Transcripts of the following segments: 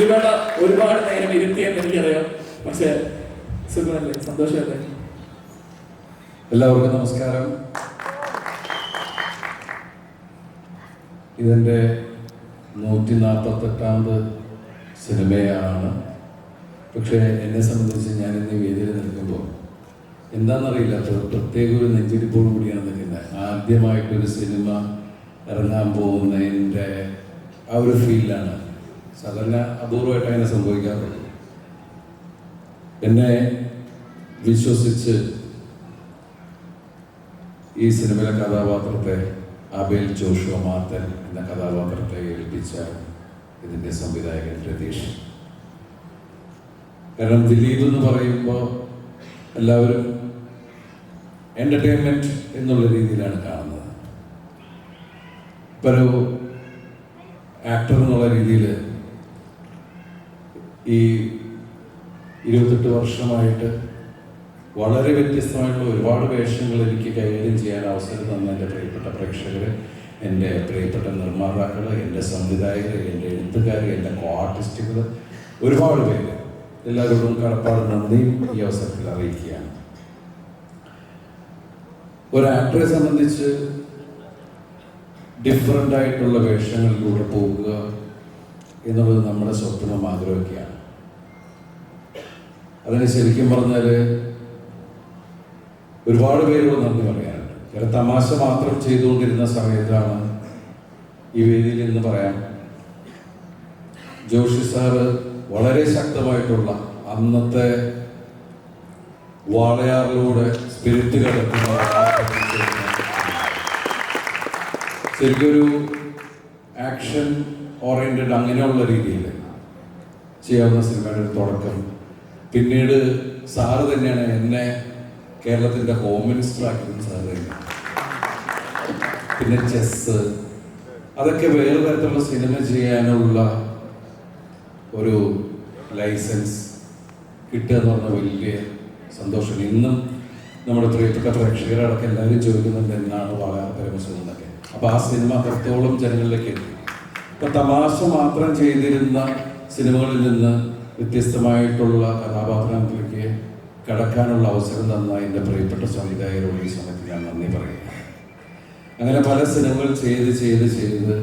ഇതിലൂടെ ഒരുപാട് നേരം ഇരുത്തിയെന്ന് എനിക്കറിയാം. പക്ഷെ സുഖമല്ലേ, സന്തോഷമല്ലേ? എല്ലാവർക്കും നമസ്കാരം. ഇതെൻ്റെ 148ാമത് സിനിമയാണ്. പക്ഷേ എന്നെ സംബന്ധിച്ച് ഞാൻ ഇന്ന് വേദിയിൽ നിൽക്കുമ്പോൾ എന്താണെന്നറിയില്ല, പ്രത്യേക ഒരു നെഞ്ചിരിപ്പോടു കൂടിയാണ് നിൽക്കുന്നത്. ആദ്യമായിട്ടൊരു സിനിമ ഇറങ്ങാൻ പോകുന്നതിൻ്റെ ആ ഒരു ഫീലാണ്. സാധാരണ അപൂർവമായിട്ട് അങ്ങനെ സംഭവിക്കാറുള്ളൂ. എന്നെ വിശ്വസിച്ച് ഈ സിനിമയിലെ കഥാപാത്രത്തെ ആബേൽ ജോഷുവ മാത്തൻ എന്ന കഥാപാത്രത്തെ ഏൽപ്പിച്ച ഇതിൻ്റെ സംവിധായകൻ രതീഷ്. കാരണം ദിലീപ് എന്ന് പറയുമ്പോൾ എല്ലാവരും എൻ്റർടൈൻമെൻറ്റ് എന്നുള്ള രീതിയിലാണ് കാണുന്നത്. ഇപ്പോൾ ഒരു ആക്ടർ എന്നുള്ള രീതിയിൽ ഈ 28 വർഷമായിട്ട് വളരെ വ്യത്യസ്തമായിട്ടുള്ള ഒരുപാട് വേഷങ്ങൾ എനിക്ക് കൈകാര്യം ചെയ്യാൻ അവസരം തന്ന എൻ്റെ പ്രിയപ്പെട്ട പ്രേക്ഷകർ, എൻ്റെ പ്രിയപ്പെട്ട നിർമ്മാതാക്കൾ, എൻ്റെ സംവിധായകർ, എൻ്റെ എഴുത്തുകാർ, എൻ്റെ ആർട്ടിസ്റ്റുകൾ, ഒരുപാട് പേര്, എല്ലാവരോടും കടപ്പാട് നന്ദിയും ഈ അവസരത്തിൽ അറിയിക്കുകയാണ്. ഒരു ആക്ടറെ സംബന്ധിച്ച് ഡിഫറൻ്റ് ആയിട്ടുള്ള വേഷങ്ങളിലൂടെ പോകുക എന്നുള്ളത് നമ്മുടെ സ്വപ്നം, ആഗ്രഹമൊക്കെയാണ്. അതിന് ശരിക്കും പറഞ്ഞാൽ ഒരുപാട് പേരോട് നന്ദി പറയാനുണ്ട്. കാരണം തമാശ മാത്രം ചെയ്തുകൊണ്ടിരുന്ന സമയത്താണ് ഈ വേദിയിൽ എന്ന് പറയാം, ജോഷി സാറ് വളരെ ശക്തമായിട്ടുള്ള അന്നത്തെ വാളയാറിലൂടെ സ്പിരിറ്റ് കിടക്കുന്ന ശരിക്കൊരു ആക്ഷൻ ഓറിയന്റഡ് അങ്ങനെയുള്ള രീതിയിൽ ചെയ്യാവുന്ന സിനിമയുടെ ഒരു തുടക്കം. പിന്നീട് സാറ് തന്നെയാണ് എന്നെ കേരളത്തിൻ്റെ ഹോം മിനിസ്റ്റർ ആക്കിയത്. സാറ് തന്നെ. പിന്നെ ചെസ്, അതൊക്കെ വേറെ തരത്തിലുള്ള സിനിമ ചെയ്യാനുള്ള ഒരു ലൈസൻസ് കിട്ടുക എന്ന് പറഞ്ഞാൽ വലിയ സന്തോഷം. ഇന്നും നമ്മുടെ പ്രിയപ്പെട്ട പ്രേക്ഷകരടക്കം എല്ലാവരും ചോദിക്കുന്നുണ്ട് എന്നാണ് വളരെ പരമസുഖം എന്നൊക്കെ. അപ്പോൾ ആ സിനിമ അത്രത്തോളം ജനങ്ങളിലേക്ക് എത്തി. ഇപ്പം തമാശ മാത്രം ചെയ്തിരുന്ന സിനിമകളിൽ നിന്ന് വ്യത്യസ്തമായിട്ടുള്ള കഥാപാത്രങ്ങളിലേക്ക് കടക്കാനുള്ള അവസരം തന്ന എൻ്റെ പ്രിയപ്പെട്ട സംവിധായകരോട് ഈ സമയത്ത് ഞാൻ നന്ദി പറയുക. അങ്ങനെ പല സിനിമകൾ ചെയ്ത്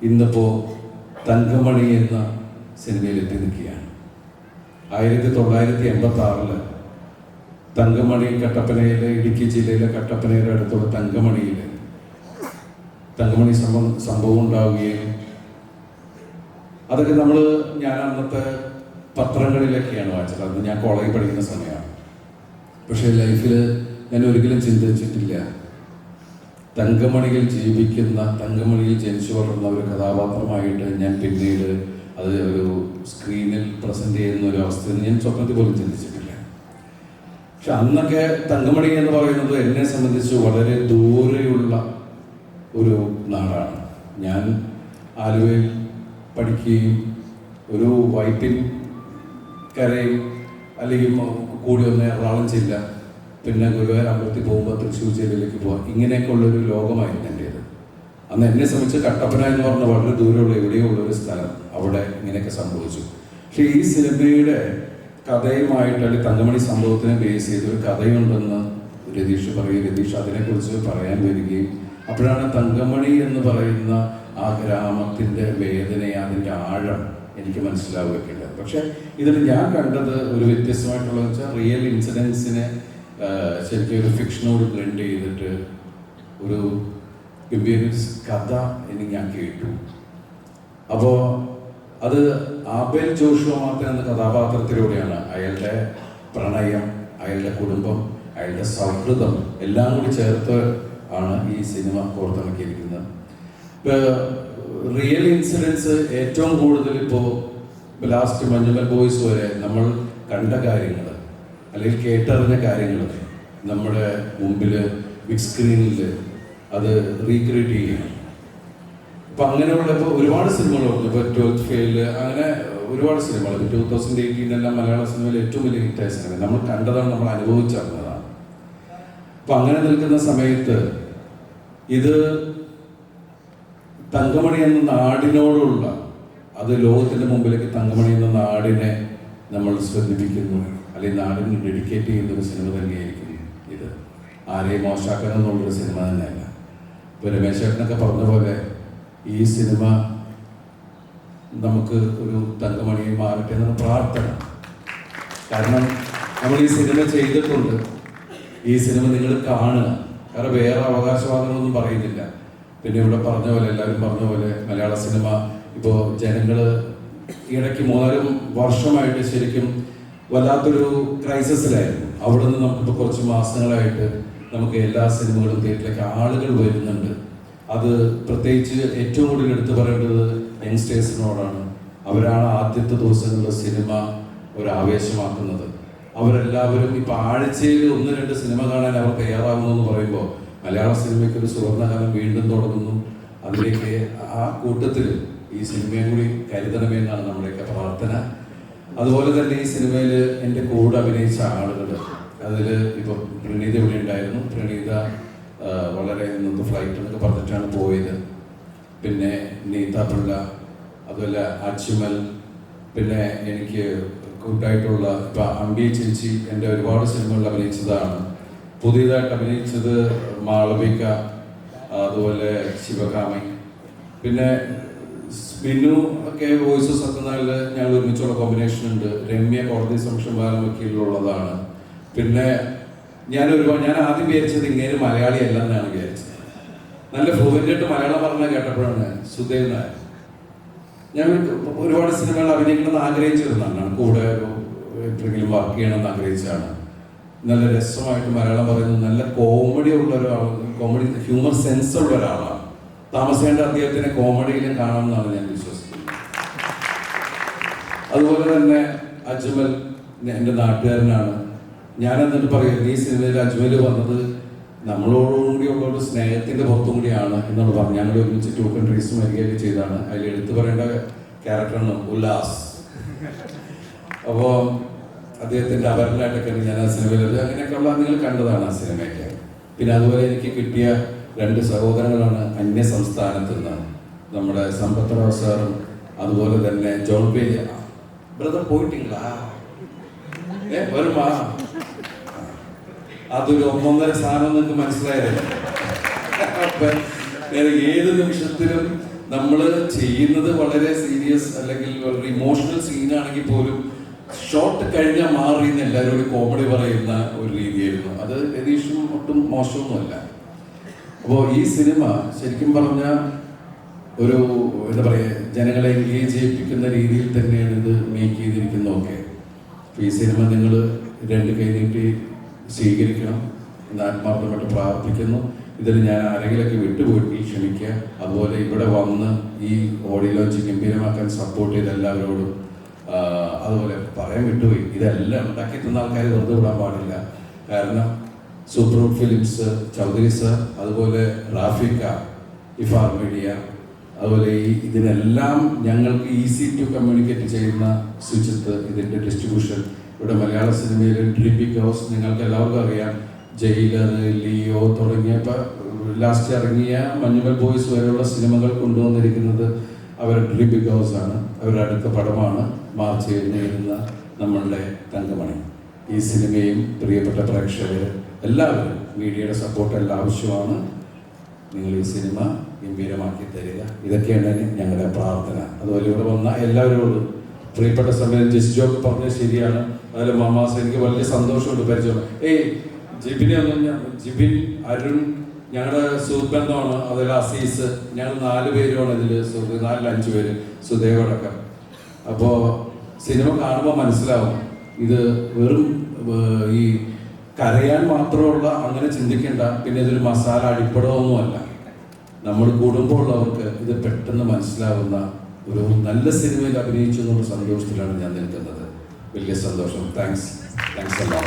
ഇന്നിപ്പോൾ തങ്കമണി എന്ന സിനിമയിൽ എത്തി നിൽക്കുകയാണ്. 1986 തങ്കമണി കട്ടപ്പനയിലെ, ഇടുക്കി ജില്ലയിലെ കട്ടപ്പനയുടെ അടുത്തുള്ള തങ്കമണി സംഭവം ഉണ്ടാവുകയും അതൊക്കെ ഞാൻ അന്നത്തെ പത്രങ്ങളിലൊക്കെയാണ് വായിച്ചത്. അന്ന് ഞാൻ കോളേജിൽ പഠിക്കുന്ന സമയമാണ്. പക്ഷേ ലൈഫിൽ ഞാൻ ഒരിക്കലും ചിന്തിച്ചിട്ടില്ല തങ്കമണിയിൽ ജീവിക്കുന്ന, തങ്കമണിയിൽ ജനിച്ചു വളർന്ന ഒരു കഥാപാത്രമായിട്ട് ഞാൻ പിന്നീട് അത് ഒരു സ്ക്രീനിൽ പ്രസന്റ് ചെയ്യുന്ന ഒരു അവസ്ഥയിൽ ഞാൻ സ്വപ്നത്തിൽ പോലും ചിന്തിച്ചിട്ടില്ല. പക്ഷെ അന്നൊക്കെ തങ്കമണി എന്ന് പറയുന്നത് എന്നെ സംബന്ധിച്ച് വളരെ ദൂരെയുള്ള ഒരു നാടാണ്. ഞാൻ ആലുവയിൽ പഠിക്കുകയും ഒരു വൈപ്പിൻ കരയും അല്ലെങ്കിൽ കൂടി ഒന്ന് എറണാകുളം ജില്ല, പിന്നെ ഗുരുവായൂർ അമ്പലത്തിൽ പോകുമ്പോൾ തൃശ്ശൂർ ജില്ലയിലേക്ക് പോകാം, ഇങ്ങനെയൊക്കെ ഉള്ളൊരു ലോകമായിരുന്നു എൻ്റേത്. അന്ന് എന്നെ സംബന്ധിച്ച് കട്ടപ്പന എന്ന് പറഞ്ഞ വളരെ ദൂരമുള്ള എവിടെയോ ഉള്ളൊരു സ്ഥലം, അവിടെ ഇങ്ങനെയൊക്കെ സംഭവിച്ചു. പക്ഷേ ഈ സിനിമയുടെ കഥയുമായിട്ട് അല്ലെങ്കിൽ തങ്കമണി സംഭവത്തിനെ ബേസ് ചെയ്തൊരു കഥയുണ്ടെന്ന് രതീഷ് പറയും. രതീഷ് അതിനെക്കുറിച്ച് പറയാൻ വരികയും അപ്പോഴാണ് തങ്കമണി എന്ന് പറയുന്ന ആ ഗ്രാമത്തിൻ്റെ വേദന, അതിൻ്റെ ആഴം എനിക്ക് മനസ്സിലാവുകയൊക്കെ ഉണ്ട്. പക്ഷെ ഇതിൽ ഞാൻ കണ്ടത് ഒരു വ്യത്യസ്തമായിട്ടുള്ള വെച്ചാൽ റിയൽ ഇൻസിഡൻസിനെ ശരിക്കും ഒരു ഫിക്ഷനോട് ബ്ലെൻഡ് ചെയ്തിട്ട് ഒരു ഗംഭീര കഥ ഞാൻ കേട്ടു. അപ്പോൾ അത് ആബേൽ ജോഷുവ മാത്തൻ എന്ന കഥാപാത്രത്തിലൂടെയാണ് അയാളുടെ പ്രണയം, അയാളുടെ കുടുംബം, അയാളുടെ സൗഹൃദം എല്ലാം കൂടി ചേർത്ത് ആണ് ഈ സിനിമ കോർത്തിണക്കിയിരിക്കുന്നത്. ഇപ്പോൾ റിയൽ ഇൻസിഡൻസ് ഏറ്റവും കൂടുതൽ ഇപ്പോൾ ലാസ്റ്റ് മഞ്ഞുമൽ ബോയ്സ് വരെ നമ്മൾ കണ്ട കാര്യങ്ങൾ അല്ലെങ്കിൽ കേട്ടറിഞ്ഞ കാര്യങ്ങൾ നമ്മുടെ മുമ്പിൽ ബിഗ് സ്ക്രീനിൽ അത് റീക്രിയേറ്റ് ചെയ്യണം. അപ്പം അങ്ങനെയുള്ള ഇപ്പോൾ ഒരുപാട് സിനിമകളുണ്ട്. ഇപ്പോൾ 12th ഫെയിൽ, അങ്ങനെ ഒരുപാട് സിനിമകൾ 2018 മലയാള സിനിമയിൽ ഏറ്റവും വലിയ ഹിറ്റായ സിനിമ നമ്മൾ കണ്ടതാണ്, നമ്മൾ അനുഭവിച്ചറിഞ്ഞതാണ്. അപ്പം അങ്ങനെ നിൽക്കുന്ന സമയത്ത് ഇത് തങ്കമണി എന്ന നാടിനോടുള്ള അത് ലോകത്തിൻ്റെ മുമ്പിലേക്ക് തങ്കമണി എന്ന നാടിനെ നമ്മൾ ശ്രദ്ധിപ്പിക്കുന്നു, അല്ലെങ്കിൽ നാടിന് ഡെഡിക്കേറ്റ് ചെയ്യുന്ന ഒരു സിനിമ തന്നെയായിരിക്കും ഇത്. ആരെയും മോശമാക്കണം എന്നുള്ളൊരു സിനിമ തന്നെയല്ല. ഇപ്പോൾ രമേശ് ചേട്ടനൊക്കെ പറഞ്ഞ പോലെ ഈ സിനിമ നമുക്ക് ഒരു തങ്കമണിയെ മാറട്ടെ എന്നുള്ള പ്രാർത്ഥന. കാരണം നമ്മൾ ഈ സിനിമ ചെയ്തിട്ടുണ്ട്, ഈ സിനിമ നിങ്ങൾ കാണുക. കാരണം വേറെ അവകാശവാദങ്ങളൊന്നും പറയുന്നില്ല. പിന്നെ ഇവിടെ പറഞ്ഞ പോലെ, എല്ലാവരും പറഞ്ഞ പോലെ, മലയാള സിനിമ ഇപ്പോൾ ജനങ്ങൾ ഇടയ്ക്ക് 3-4 വർഷമായിട്ട് ശരിക്കും വല്ലാത്തൊരു ക്രൈസിസിലായിരുന്നു. അവിടെ നിന്ന് നമുക്കിപ്പോൾ കുറച്ച് മാസങ്ങളായിട്ട് നമുക്ക് എല്ലാ സിനിമകളും തിയേറ്ററിലേക്ക് ആളുകൾ വരുന്നുണ്ട്. അത് പ്രത്യേകിച്ച് ഏറ്റവും കൂടുതൽ എടുത്തു പറയേണ്ടത് യങ്സ്റ്റേഴ്സിനോടാണ്. അവരാണ് ആദ്യത്തെ ദിവസങ്ങളിൽ സിനിമ ഒരു ആവേശമാക്കുന്നത്. അവരെല്ലാവരും ഇപ്പം ആഴ്ചയിൽ 1-2 സിനിമ കാണാൻ അവർ തയ്യാറാകുന്നു എന്ന് പറയുമ്പോൾ മലയാള സിനിമയ്ക്ക് ഒരു സുവർണ്ണകാലം വീണ്ടും തുടങ്ങുന്നു. അതിലേക്ക് ആ കൂട്ടത്തിൽ ഈ സിനിമയും കൂടി കരുതണമേ എന്നാണ് നമ്മുടെയൊക്കെ പ്രാർത്ഥന. അതുപോലെ തന്നെ ഈ സിനിമയിൽ എൻ്റെ കൂടെ അഭിനയിച്ച ആളുകൾ, അതിൽ ഇപ്പോൾ പ്രണീത ഇവിടെ ഉണ്ടായിരുന്നു. പ്രണീത വളരെ ഇന്നത്തെ ഫ്ലൈറ്റ് എന്നൊക്കെ പറഞ്ഞിട്ടാണ് പോയത്. പിന്നെ നീത പിള്ള, അതുപോലെ അജ്മൽ, പിന്നെ എനിക്ക് കൂട്ടായിട്ടുള്ള ഇപ്പം അമ്പി ചേച്ചി എൻ്റെ ഒരുപാട് സിനിമകളിൽ അഭിനയിച്ചതാണ്. പുതിയതായിട്ട് അഭിനയിച്ചത് മാളവിക, അതുപോലെ ശിവകാമി, പിന്നെ ബിനു ഒക്കെ വോയിസ് സത്യനാളിൽ ഞങ്ങൾ ഒരുമിച്ചുള്ള കോമ്പിനേഷൻ ഉണ്ട്. രമ്യ കോടതി സംരക്ഷണം വക്കീലിലുള്ളതാണ്. പിന്നെ ഞാൻ ആദ്യം വിചാരിച്ചത് ഇങ്ങനെ മലയാളി അല്ല എന്നാണ് വിചാരിച്ചത്. നല്ല ഫ്ലുവൻ്റായിട്ട് മലയാളം പറഞ്ഞ കേട്ടപ്പോഴാണ് സുദേവ് നായർ. ഞാൻ ഒരുപാട് സിനിമകൾ അഭിനയിക്കണമെന്ന് ആഗ്രഹിച്ചിരുന്നതാണ്, കൂടെ എപ്പോഴെങ്കിലും വർക്ക് ചെയ്യണമെന്ന് ആഗ്രഹിച്ചാണ്. നല്ല രസമായിട്ട് മലയാളം പറയുന്നത്, നല്ല കോമഡി ഉള്ള ഒരാൾ, കോമഡി ഹ്യൂമർ സെൻസ് ഉള്ള ഒരാളാണ്. താമസിക്കേണ്ട അദ്ദേഹത്തിനെ കോമഡിയിലും കാണാമെന്നാണ് ഞാൻ വിശ്വസിക്കുന്നത്. അതുപോലെ തന്നെ അജ്മൽ എൻ്റെ നാട്ടുകാരനാണ്. ഞാൻ എന്നിട്ട് പറയുന്നത് ഈ സിനിമയിൽ അജ്മൽ വന്നത് നമ്മളോടുകൂടിയുള്ള ഒരു സ്നേഹത്തിൻ്റെ പുറത്തും കൂടിയാണ് എന്നാണ് പറഞ്ഞു. ഞങ്ങൾ ഒരുമിച്ച് 2 കൺട്രീസും വരികയൊക്കെ ചെയ്താണ്. അതിൽ എടുത്തു പറയേണ്ട ക്യാരക്ടറാണ് ഉല്ലാസ്. അപ്പോൾ അദ്ദേഹത്തിൻ്റെ അപരനായിട്ടൊക്കെയാണ് ഞാൻ ആ സിനിമയിൽ, അങ്ങനെയൊക്കെയുള്ള നിങ്ങൾ കണ്ടതാണ് ആ സിനിമയൊക്കെ. പിന്നെ അതുപോലെ എനിക്ക് കിട്ടിയ 2 സഹോദരങ്ങളാണ് അന്യ സംസ്ഥാനത്ത് നിന്ന്, നമ്മുടെ സമ്പത്ത് റാവു സാറും അതുപോലെ തന്നെ ജോൺ പേജ് ബ്രദർ പോയിട്ടില്ല വരുമാ. അതൊരു 1.5 സാധനം നിങ്ങൾക്ക് മനസ്സിലായതല്ലേ. ഏത് നിമിഷത്തിലും നമ്മൾ ചെയ്യുന്നത് വളരെ സീരിയസ് അല്ലെങ്കിൽ വളരെ ഇമോഷണൽ സീനാണെങ്കിൽ പോലും ഷോട്ട് കഴിഞ്ഞാൽ മാറിയെന്ന് എല്ലാവരോടും കോമഡി പറയുന്ന ഒരു രീതിയായിരുന്നു. അത് രതീഷും ഒട്ടും മോശമൊന്നുമല്ല. അപ്പോൾ ഈ സിനിമ ശരിക്കും പറഞ്ഞാൽ ഒരു എന്താ പറയുക, ജനങ്ങളെ എൻഗേജ് ചെയ്യിപ്പിക്കുന്ന രീതിയിൽ തന്നെയാണ് ഇത് മേക്ക് ചെയ്തിരിക്കുന്നതൊക്കെ. അപ്പോൾ ഈ സിനിമ നിങ്ങൾ 2 കൈ നീട്ടി സ്വീകരിക്കണം എന്ന് ആത്മാർത്ഥമായിട്ട് പ്രാർത്ഥിക്കുന്നു. ഇതിൽ ഞാൻ ആരെങ്കിലൊക്കെ വിട്ടുപോയിട്ട് ക്ഷമിക്കുക. അതുപോലെ ഇവിടെ വന്ന് ഈ ഓഡിയോ ലോഞ്ച് ഗംഭീരമാക്കാൻ സപ്പോർട്ട് ചെയ്ത എല്ലാവരോടും, അതുപോലെ പറയാൻ വിട്ടുപോയി, ഇതെല്ലാം ഉണ്ടാക്കി തന്ന ആൾക്കാർ വെറുതെ വിടാൻ പാടില്ല. കാരണം സൂപ്പർ ഫിലിംസ് ചൗധരി സർ, അതുപോലെ റാഫിക്ക, ഇഫാർ മീഡിയ, അതുപോലെ ഇതിനെല്ലാം ഞങ്ങൾക്ക് ഈസി ടു കമ്മ്യൂണിക്കേറ്റ് ചെയ്യുന്ന സുജിത്ത്, ഇതിൻ്റെ ഡിസ്ട്രിബ്യൂഷൻ. ഇവിടെ മലയാള സിനിമയിൽ ഡ്രീം ബിഗ് ഹൗസ് നിങ്ങൾക്ക് എല്ലാവർക്കും അറിയാം. ജയിലർ, ലിയോ തുടങ്ങിയ ലാസ്റ്റ് ഇറങ്ങിയ മഞ്ഞുമൽ ബോയ്സ് വരെയുള്ള സിനിമകൾ കൊണ്ടുവന്നിരിക്കുന്നത് അവർ ഡ്രീം ബിഗ് ഹൗസ് ആണ്. അവരുടെ അടുത്ത പടമാണ് മാർച്ച് 7 വരുന്ന നമ്മളുടെ തങ്കമണി. ഈ സിനിമയും പ്രിയപ്പെട്ട പ്രേക്ഷകർ എല്ലാവരും മീഡിയയുടെ സപ്പോർട്ട് എല്ലാം ആവശ്യമാണ്. നിങ്ങൾ ഈ സിനിമ ഗംഭീരമാക്കി തരിക, ഇതൊക്കെയാണ് ഞങ്ങളുടെ പ്രാർത്ഥന. അതുപോലെ ഇവിടെ വന്ന എല്ലാവരോടും പ്രിയപ്പെട്ട സമയം ജസ്ജോക്ക് പറഞ്ഞത് ശരിയാണ്. അതുപോലെ മാമാസ്, എനിക്ക് വലിയ സന്തോഷമുണ്ട് പരിചയം. ജിബിനെ ജിബിൻ, അരുൺ ഞങ്ങളുടെ സുഹൃത്ബന്ധമാണ്. അതുപോലെ അസീസ്, ഞങ്ങൾ 4 പേരുമാണ് ഇതിൽ സുഹൃത്ത്, 4-5 പേര്, സുദേവ് അടക്കം. അപ്പോൾ സിനിമ കാണുമ്പോൾ മനസ്സിലാവും ഇത് വെറും ഈ കരയാൻ മാത്രമുള്ള അങ്ങനെ ചിന്തിക്കേണ്ട. പിന്നെ ഇതൊരു മസാല അടിപ്പടമൊന്നുമല്ല. നമ്മൾ കുടുംബമുള്ളവർക്ക് ഇത് പെട്ടെന്ന് മനസ്സിലാവുന്ന ഒരു നല്ല സിനിമയിൽ അഭിനയിച്ചു എന്നുള്ള സന്തോഷത്തിലാണ് ഞാൻ നിൽക്കുന്നത്. വലിയ സന്തോഷം. താങ്ക്സ് എല്ലാം.